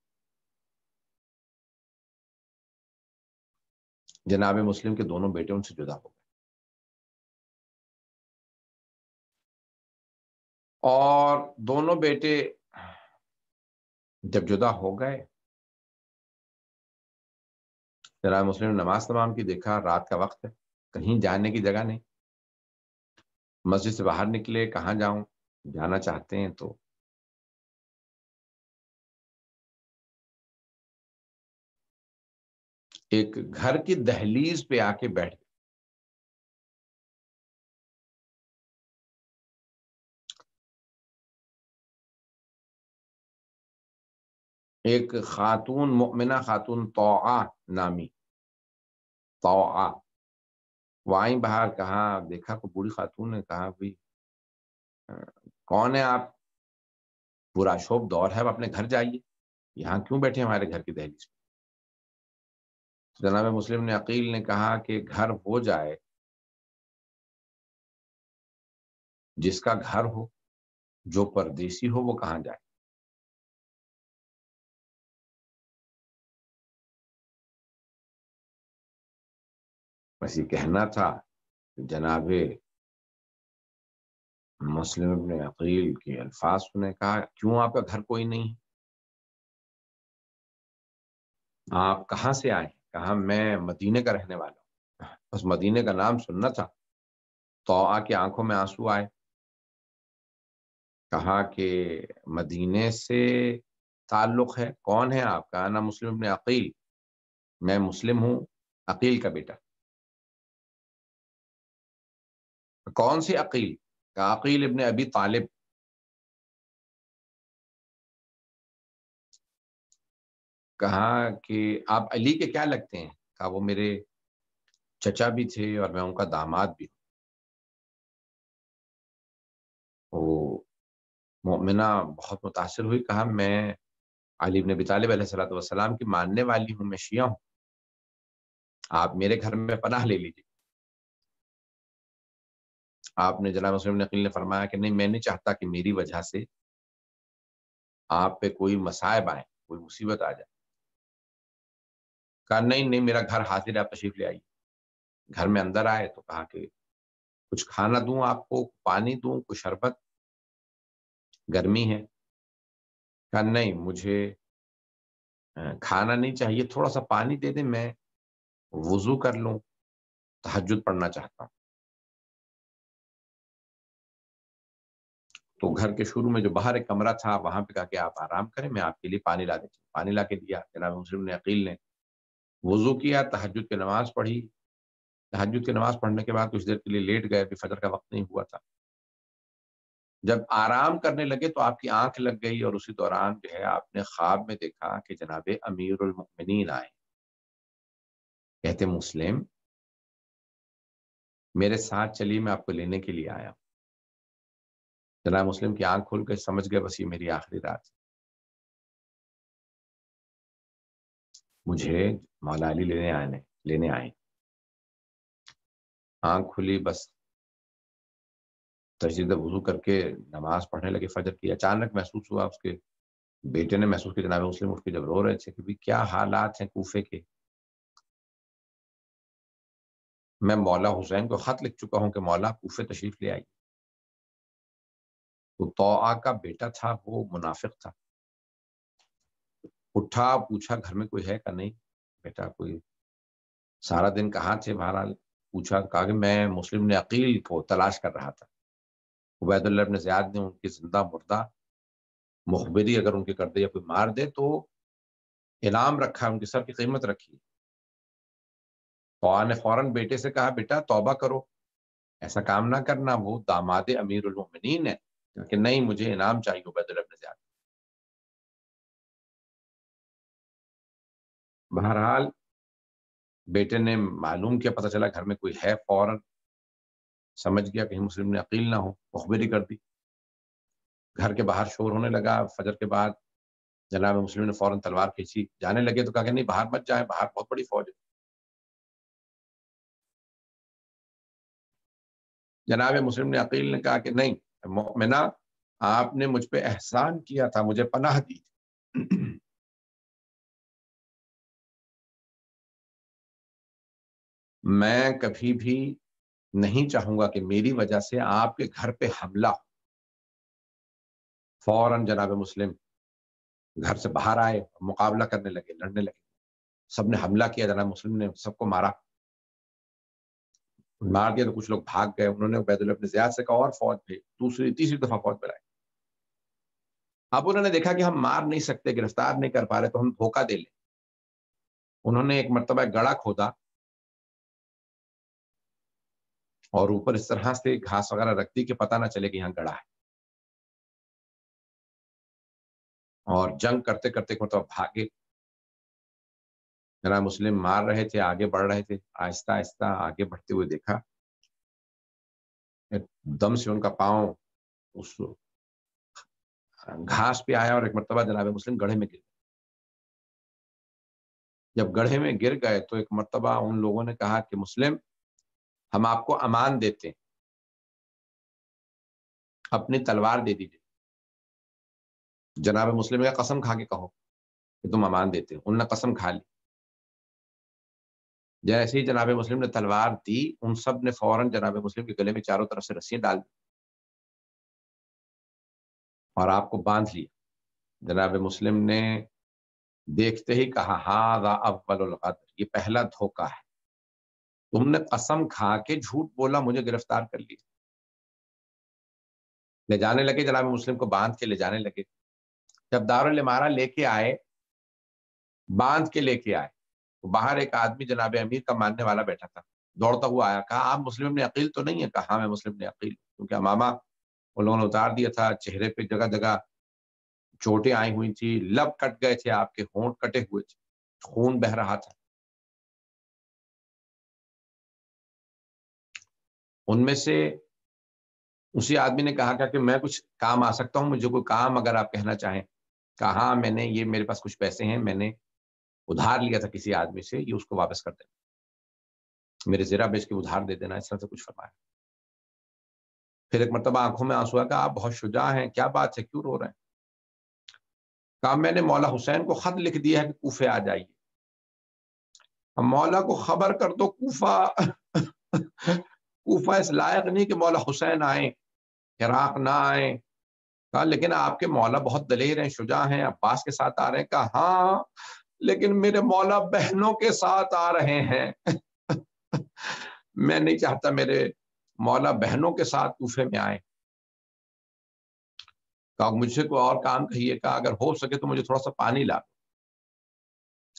جناب مسلم کے دونوں بیٹے ان سے جدا ہو گئے. اور دونوں بیٹے جب جدا ہو گئے، جناب مسلم نے نماز تمام کی، دیکھا رات کا وقت ہے، کہیں جانے کی جگہ نہیں، مسجد سے باہر نکلے، کہاں جاؤں، جانا چاہتے ہیں تو ایک گھر کی دہلیز پہ آ کے بیٹھ گئے. ایک خاتون، مؤمنہ خاتون طوعہ نامی، طوعہ، وہ آئیں باہر، کہا، دیکھا کو بوڑھی خاتون نے، کہا بھی کون ہے آپ؟ پورا شوب دور ہے، اب اپنے گھر جائیے، یہاں کیوں بیٹھے ہمارے گھر کی دہلیز پہ؟ جناب مسلم نے عقیل نے کہا کہ گھر ہو جائے جس کا گھر ہو، جو پردیسی ہو وہ کہاں جائے؟ بس یہ کہنا تھا، جناب مسلم ابن عقیل کے الفاظ نے کہا کیوں آپ کا گھر کوئی نہیں؟ آپ کہاں سے آئے؟ کہا میں مدینے کا رہنے والا ہوں۔ بس مدینے کا نام سننا تھا تو آ کے آنکھوں میں آنسو آئے۔ کہا کہ مدینے سے تعلق ہے؟ کون ہے آپ؟ کہا نا مسلم ابن عقیل، میں مسلم ہوں، عقیل کا بیٹا۔ کون سی عقیل؟ کہا عقیل ابن ابی طالب۔ کہا کہ آپ علی کے کیا لگتے ہیں؟ کہا وہ میرے چچا بھی تھے اور میں ان کا داماد بھی ہوں۔ وہ مومنہ بہت متاثر ہوئی، کہا میں علی بن ابی طالب علیہ الصلوۃ والسلام کی ماننے والی ہوں، میں شیعہ ہوں، آپ میرے گھر میں پناہ لے لیجیے۔ آپ نے جناب مسلم نقیل نے فرمایا کہ نہیں، میں نہیں چاہتا کہ میری وجہ سے آپ پہ کوئی مصائب آئے، کوئی مصیبت آ جائے۔ کہا نہیں نہیں، میرا گھر حاضر ہے، آپ تشریف لے آئیے۔ گھر میں اندر آئے تو کہا کہ کچھ کھانا دوں آپ کو، پانی دوں، کچھ شربت؟ گرمی ہے۔ کہا نہیں، مجھے کھانا نہیں چاہیے، تھوڑا سا پانی دے دیں، میں وضو کر لوں، تہجد پڑھنا چاہتا ہوں۔ تو گھر کے شروع میں جو باہر ایک کمرہ تھا وہاں پہ کہا کہ آپ آرام کریں، میں آپ کے لیے پانی لا دیتا ہوں۔ پانی لا کے دیا۔ جناب مسلم نے عقیل نے وضو کیا، تہجد کی نماز پڑھی۔ تہجد کی نماز پڑھنے کے بعد کچھ دیر کے لیے لیٹ گئے، ابھی فجر کا وقت نہیں ہوا تھا۔ جب آرام کرنے لگے تو آپ کی آنکھ لگ گئی، اور اسی دوران جو ہے آپ نے خواب میں دیکھا کہ جناب امیر المؤمنین آئے۔ کہتے مسلم میرے ساتھ چلیے، میں آپ کو لینے کے لیے آیا ہوں۔ جناب مسلم کی آنکھ کھل کے سمجھ گئے بس یہ میری آخری رات ہے، مجھے مولا علی لینے آئے۔ آنکھ کھلی، بس تجدید وضو کر کے نماز پڑھنے لگے فجر کی۔ اچانک محسوس ہوا، اس کے بیٹے نے محسوس کیا، جناب مسلم اٹھ کے جب رو رہے تھے کہ کیا حالات ہیں کوفے کے، میں مولا حسین کو خط لکھ چکا ہوں کہ مولا کوفے تشریف لے آئی۔ تو طوعہ کا بیٹا تھا، وہ منافق تھا، اٹھا، پوچھا گھر میں کوئی ہے کہ نہیں؟ بیٹا کوئی، سارا دن کہاں تھے؟ بہرحال پوچھا، کہا کہ میں مسلم نے عقیل کو تلاش کر رہا تھا، عبید اللہ ابن زیاد نے ان کی زندہ مردہ مخبری اگر ان کے کر دے یا کوئی مار دے تو انعام رکھا ہے، ان کی سر کی قیمت رکھی ہے۔ طوعہ نے فوراً بیٹے سے کہا بیٹا توبہ کرو، ایسا کام نہ کرنا، وہ داماد امیر المؤمنین ہے۔ کہ نہیں، مجھے انعام چاہیے عبید اللہ ابن زیاد۔ بہرحال بیٹے نے معلوم کیا، پتہ چلا گھر میں کوئی ہے، فوراً سمجھ گیا کہیں مسلم نے عقیل نہ ہو، مخبری کر دی۔ گھر کے باہر شور ہونے لگا فجر کے بعد۔ جناب مسلم نے فوراً تلوار کھینچی، جانے لگے تو کہا کہ نہیں، باہر مت جائیں، باہر بہت بڑی فوج ہے۔ جناب مسلم نے عقیل نے کہا کہ نہیں مومنہ، آپ نے مجھ پہ احسان کیا تھا، مجھے پناہ دی تھی، میں کبھی بھی نہیں چاہوں گا کہ میری وجہ سے آپ کے گھر پہ حملہ ہو۔ فوراً جناب مسلم گھر سے باہر آئے، مقابلہ کرنے لگے، لڑنے لگے، سب نے حملہ کیا، جناب مسلم نے سب کو مار دیا تو کچھ لوگ بھاگ گئے۔ انہوں نے عبید اللہ ابن زیاد سے کہا اور فوج بھیج، دوسری تیسری دفعہ فوج بلائی۔ اب انہوں نے دیکھا کہ ہم مار نہیں سکتے، گرفتار نہیں کر پا رہے، تو ہم دھوکہ دے لیں۔ انہوں نے ایک مرتبہ گڑھا کھودا اور اوپر اس طرح سے گھاس وغیرہ رکھ دی کہ پتہ نہ چلے کہ یہاں گڑھا ہے، اور جنگ کرتے کرتے ایک مرتبہ بھاگے۔ جناب مسلم مار رہے تھے، آگے بڑھ رہے تھے، آہستہ آہستہ آگے بڑھتے ہوئے دیکھا، ایک دم سے ان کا پاؤں اس گھاس پہ آیا اور ایک مرتبہ جناب مسلم گڑھے میں گر گئے۔ جب گڑھے میں گر گئے تو ایک مرتبہ ان لوگوں نے کہا کہ مسلم، ہم آپ کو امان دیتے ہیں، اپنی تلوار دے دیجیے۔ جناب مسلم کا قسم کھا کے کہو کہ تم امان دیتے ہو۔ انہوں نے قسم کھا لی۔ جیسے ہی جناب مسلم نے تلوار دی، ان سب نے فوراً جناب مسلم کے گلے میں چاروں طرف سے رسیاں ڈال دی اور آپ کو باندھ لیا۔ جناب مسلم نے دیکھتے ہی کہا ھذا اول الغدر، یہ پہلا دھوکہ ہے، تم نے قسم کھا کے جھوٹ بولا، مجھے گرفتار کر لیا۔ لے جانے لگے، جناب مسلم کو باندھ کے لے جانے لگے۔ جب دارالامارہ لے کے آئے، باندھ کے لے کے آئے، تو باہر ایک آدمی جناب امیر کا ماننے والا بیٹھا تھا، دوڑتا ہوا آیا، کہا آپ مسلم ابن عقیل تو نہیں ہے؟ کہا ہاں میں مسلم ابن عقیل ہوں، کیونکہ امامہ ان لوگوں نے اتار دیا تھا، چہرے پہ جگہ جگہ چوٹیں آئی ہوئی تھی، لب کٹ گئے تھے، آپ کے ہونٹ کٹے ہوئے تھے، خون بہ رہا تھا۔ ان میں سے اسی آدمی نے کہا کہ میں کچھ کام آ سکتا ہوں، مجھے کوئی کام اگر آپ کہنا چاہیں۔ کہا ہاں میں نے یہ، میرے پاس کچھ پیسے ہیں، میں نے ادھار لیا تھا کسی آدمی سے، یہ اس کو واپس کر دینا، میرے زرہ بیچ کے ادھار دے دینا، اس طرح سے کچھ فرمایا۔ پھر ایک مرتبہ آنکھوں میں آنسو آیا، کہا آپ بہت شجاع ہیں، کیا بات ہے، کیوں رو رہے ہیں؟ کہا میں نے مولا حسین کو خط لکھ دیا ہے کہ کوفے آ جائیے۔ مولا کو خبر کر دو کوفہ اس لائق نہیں کہ مولا حسین آئیں، عراق نہ آئیں۔ کہا لیکن آپ کے مولا بہت دلیر ہیں، شجاع ہیں، عباس کے ساتھ آ رہے ہیں۔ کہا ہاں لیکن میرے مولا بہنوں کے ساتھ آ رہے ہیں میں نہیں چاہتا میرے مولا بہنوں کے ساتھ کوفے میں آئے۔ کہا مجھ سے کوئی اور کام کہیے، کہا اگر ہو سکے تو مجھے تھوڑا سا پانی لا۔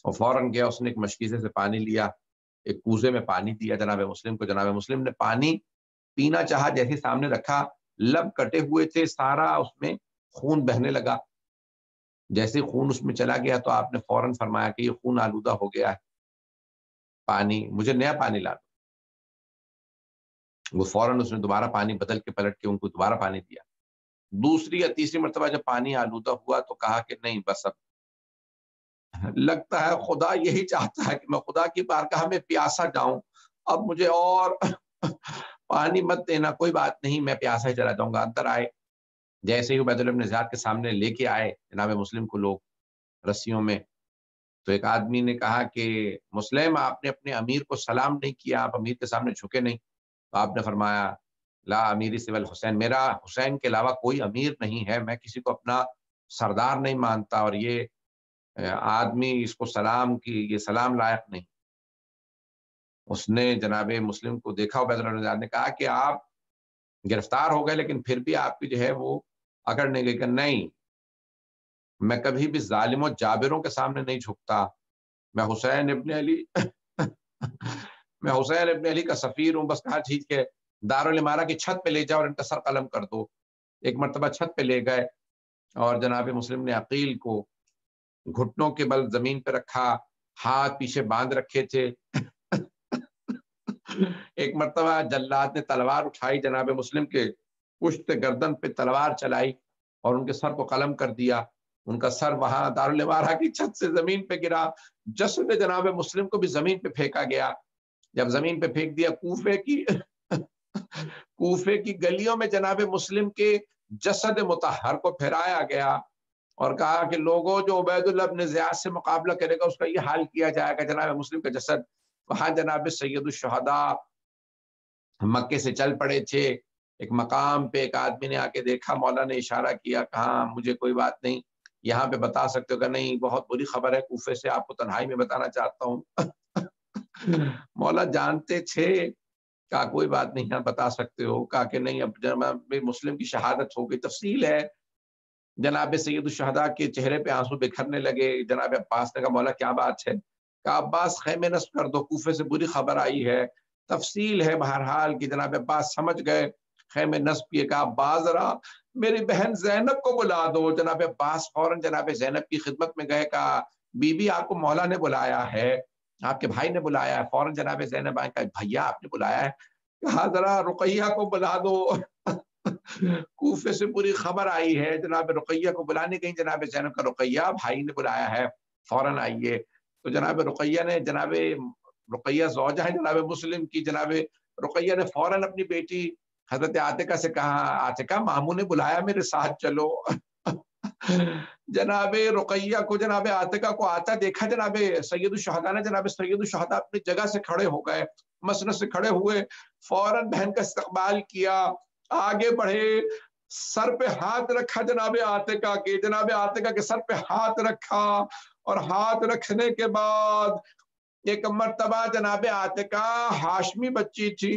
اور فوراً گیا، اس نے ایک مشکیزے سے پانی لیا، ایک کوزے میں پانی دیا جناب مسلم کو۔ جناب مسلم نے پانی پینا چاہا، جیسے سامنے رکھا، لب کٹے ہوئے تھے، سارا اس میں خون بہنے لگا۔ جیسے خون اس میں چلا گیا تو آپ نے فوراً فرمایا کہ یہ خون آلودہ ہو گیا ہے، پانی، مجھے نیا پانی لا دو۔ وہ فوراً اس نے دوبارہ پانی بدل کے پلٹ کے ان کو دوبارہ پانی دیا۔ دوسری یا تیسری مرتبہ جب پانی آلودہ ہوا تو کہا کہ نہیں بس اب لگتا ہے خدا یہی چاہتا ہے کہ میں خدا کی بارگاہ میں پیاسا جاؤں، اب مجھے اور پانی مت دینا، کوئی بات نہیں میں پیاسا ہی چلا جاؤں گا۔ اندر آئے، جیسے ہی عبید اللہ بن زیاد کے سامنے لے کے آئے جناب مسلم کو لوگ رسیوں میں، تو ایک آدمی نے کہا کہ مسلم آپ نے اپنے امیر کو سلام نہیں کیا، آپ امیر کے سامنے جھکے نہیں۔ تو آپ نے فرمایا لا امیری سوی الحسین، میرا حسین کے علاوہ کوئی امیر نہیں ہے، میں کسی کو اپنا سردار نہیں مانتا، اور یہ آدمی اس کو سلام کی، یہ سلام لائق نہیں۔ اس نے جناب مسلم کو دیکھا، عبید اللہ بن زیاد نے کہا کہ آپ گرفتار ہو گئے لیکن پھر بھی آپ کی جو ہے وہ اکڑنے گئی کہ نہیں، میں کبھی بھی ظالم و جابروں کے سامنے نہیں جھکتا، میں حسین ابن علی میں حسین ابن علی کا سفیر ہوں۔ بس کہا ٹھیک ہے، دارالامارہ کی چھت پہ لے جاؤ اور ان کا سر قلم کر دو۔ ایک مرتبہ چھت پہ لے گئے اور جناب مسلم نے عقیل کو گھٹنوں کے بل زمین پہ رکھا، ہاتھ پیچھے باندھ رکھے تھے ایک مرتبہ جلاد نے تلوار اٹھائی، جناب مسلم کے پشت گردن پہ تلوار چلائی اور ان کے سر کو قلم کر دیا۔ ان کا سر وہاں دارالامارہ کی چھت سے زمین پہ گرا، جسد جناب مسلم کو بھی زمین پہ پھینکا گیا۔ جب زمین پہ پھینک دیا، کوفے کی گلیوں میں جناب مسلم کے جسد مطہر کو پھیرایا گیا اور کہا کہ لوگوں جو عبید اللہ بن زیاد سے مقابلہ کرے گا اس کا یہ حال کیا جائے گا۔ جناب مسلم کا جسد وہاں جناب سید الشہداء مکے سے چل پڑے تھے۔ ایک مقام پہ ایک آدمی نے آ کے دیکھا، مولا نے اشارہ کیا، کہا مجھے کوئی بات نہیں، یہاں پہ بتا سکتے ہو کہ نہیں بہت بری خبر ہے کوفے سے، آپ کو تنہائی میں بتانا چاہتا ہوں مولا جانتے تھے، کہا کوئی بات نہیں یہاں بتا سکتے ہو۔ کہا کہ نہیں، اب جناب مسلم کی شہادت ہو گئی، تفصیل ہے۔ جناب سید الشہداء کے چہرے پہ آنسو بکھرنے لگے۔ جناب عباس نے کہا مولا کیا بات ہے؟ کہا عباس خیمے نصب کر دو، کوفے سے بری خبر آئی ہے، تفصیل ہے بہرحال کہ جناب عباس سمجھ گئے، خیمے نصب کیے۔ کہا عباس ذرا میری بہن زینب کو بلا دو۔ جناب عباس فوراً جناب زینب کی خدمت میں گئے، کہا بی بی آپ کو مولا نے بلایا ہے، آپ کے بھائی نے بلایا ہے۔ فوراً جناب زینب آئے، کہا بھیا آپ نے بلایا ہے؟ کہا ذرا رقیہ کو بلا دو کوفے سے پوری خبر آئی ہے جناب رقیہ کو بلانے گئی، جناب زینب کا رقیہ بھائی نے بلایا ہے فوراً آئیے. تو جناب رقیہ نے، جناب رقیہ زوجہ ہے جناب مسلم کی، جناب رقیہ نے فوراً اپنی بیٹی حضرت عاتقہ سے کہا، عاتقہ ماموں نے بلایا میرے ساتھ چلو. جناب رقیہ کو، جناب عاتقہ کو آتا دیکھا جناب سید الشہداء نے، جناب سید الشہداء اپنی جگہ سے کھڑے ہو گئے، مسند سے کھڑے ہوئے، فوراً بہن کا استقبال کیا، آگے بڑھے، سر پہ ہاتھ رکھا جناب عاتقہ کے، جناب عاتقہ کے سر پہ ہاتھ رکھا، اور ہاتھ رکھنے کے بعد ایک مرتبہ جناب عاتقہ ہاشمی بچی تھی،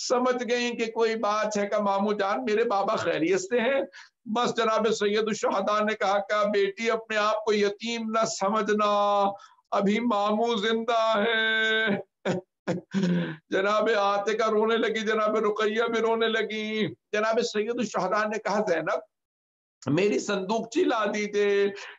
سمجھ گئیں کہ کوئی بات ہے کہ مامو جان میرے بابا خیریت سے ہیں. بس جناب سید الشہداء نے کہا کہ بیٹی اپنے آپ کو یتیم نہ سمجھنا، ابھی مامو زندہ ہے. جناب عاتقہ رونے لگی، جناب رقیہ بھی رونے لگی. جناب سید الشہداء نے کہا زینب میری صندوقچی لا دیجئے.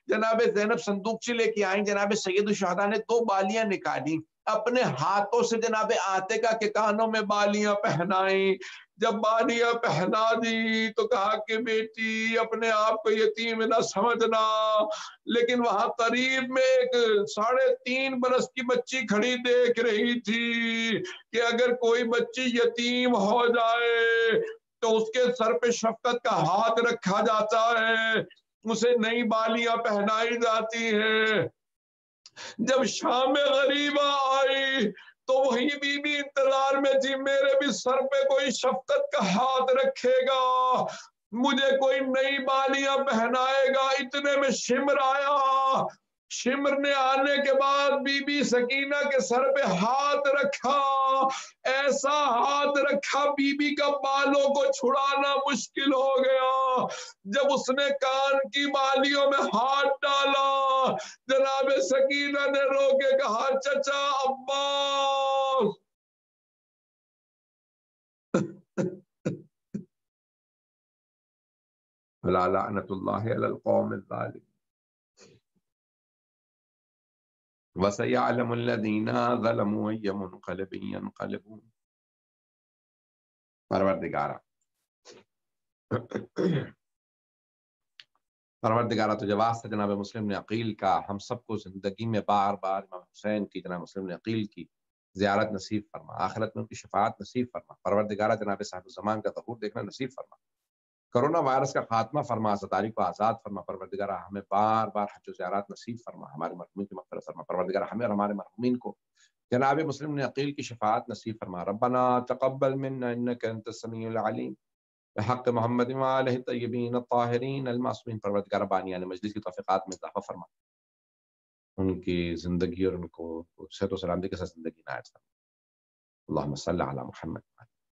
جناب زینب صندوقچی لے کے آئیں. جناب سید الشہداء نے 2 بالیاں نکالی، اپنے ہاتھوں سے جناب عاتقہ کے کانوں میں بالیاں پہنائیں. جب بالیاں پہنا دی تو کہا کہ بیٹی اپنے آپ کو یتیم نہ سمجھنا. لیکن وہاں قریب میں ایک 3.5 برس کی بچی کھڑی دیکھ رہی تھی کہ اگر کوئی بچی یتیم ہو جائے تو اس کے سر پہ شفقت کا ہاتھ رکھا جاتا ہے، اسے نئی بالیاں پہنائی جاتی ہیں. جب شام غریبہ آئی تو وہی بی بی انتظار میں تھی، میرے بھی سر پہ کوئی شفقت کا ہاتھ رکھے گا، مجھے کوئی نئی بالیاں پہنائے گا. اتنے میں شمر آیا. شمر نے آنے کے بعد بی بی سکینہ کے سر پہ ہاتھ رکھا، ایسا ہاتھ رکھا بی بی کا بالوں کو چھڑانا مشکل ہو گیا. جب اس نے کان کی بالیوں میں ہاتھ ڈالا، جناب سکینہ نے رو کے کہا چچا عباس. لعنت اللہ علی القوم الظالمین وَسَيَعْلَمُ الَّذِينَ ظَلَمُوا أَيَّ مُنْقَلِبٍ يَنْقَلِبُونَ. پروردگارہ تو جواز سے جناب مسلم نے عقیل کا ہم سب کو زندگی میں بار بار امام حسین کی، جناب مسلم نے عقیل کی زیارت نصیب فرما، آخرت میں ان کی شفاعت نصیب فرما. پروردگارہ جناب صاحب الزمان کا ظہور دیکھنا نصیب فرما. کرونا وائرس کا خاتمہ فرما، ستاری کو آزاد فرما. پروردگارہ ہمیں بار بار حج و زیارات نصیب فرما، ہمارے مرحومین کی مغفرت فرما. پروردگارہ ہمیں اور ہمارے مرحومین کو جناب مسلم نے عقیل کی شفاعت نصیب فرما. ربنا تقبل منا انک انت السمیع العلیم بحق محمد وآلہ الطیبین الطاہرین المعصومین. پروردگارہ بانیان مجلس کی توفیقات میں اضافہ فرما، ان کی زندگی اور ان کو صحت و سلامتی کے ساتھ زندگی عنایت فرما. اللہم صلی علی محمد.